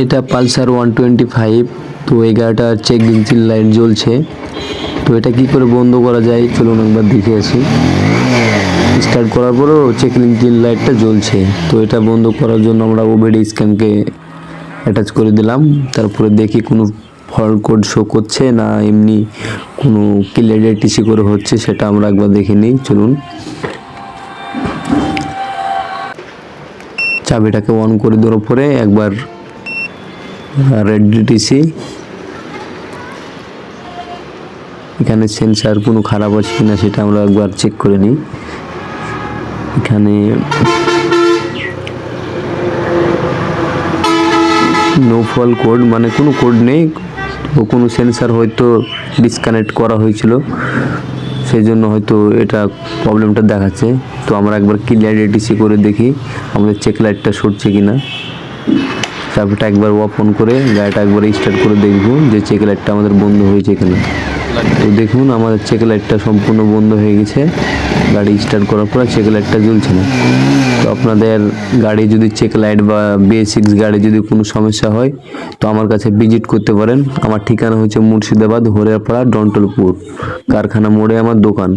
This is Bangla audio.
এটা পালসার 125। তো এই গাড়িটার চেক ইঞ্জিন লাইট জ্বলছে। তো এটা কি করে বন্ধ করা যায় চলুন একবার দেখে আসি। স্টার্ট করার পরেও চেক ইঞ্জিন লাইটটা জ্বলছে। তো এটা বন্ধ করার জন্য আমরা ওবিডি স্ক্যানকে অ্যাটাচ করে দিলাম। তারপরে দেখি কোনো ফল্ট কোড শো করছে না এমনি কোনো ক্লিয়ার টিসি করে হচ্ছে, সেটা আমরা একবার দেখে নিই চলুন। চাবিটাকে অন করে দেওয়ার পরে একবার রেড ডিটিসি, এখানে সেন্সার কোনো খারাপ আছে কিনা সেটা আমরা একবার চেক করে নিই। এখানে নো ফল কোড মানে কোনো কোড নেই, তো কোনো সেন্সার হয়তো ডিসকানেক্ট করা হয়েছিল, সেই জন্য হয়তো এটা প্রবলেমটা দেখাচ্ছে। তো আমরা একবার ক্লিয়ার ডিটিসি করে দেখি আমাদের চেক লাইটটা সরছে কিনা। চাবিটা একবার ওপেন করে গাড়িটা একবার স্টার্ট করে দেখব যে চেক লাইটটা আমাদের বন্ধ হয়েছে কিনা। তো দেখুন আমাদের চেক লাইটটা সম্পূর্ণ বন্ধ হয়ে গেছে। গাড়ি স্টার্ট করার পর চেক লাইটটা জ্বলছে না। তো আপনাদের গাড়ি যদি চেক লাইট বা BS6 গাড়ি যদি কোনো সমস্যা হয় তো আমার কাছে ভিজিট করতে পারেন। আমার ঠিকানা হচ্ছে মুর্শিদাবাদ হরিয়ারপাড়া ডন্টলপুর, কারখানা মোড়ে আমার দোকান।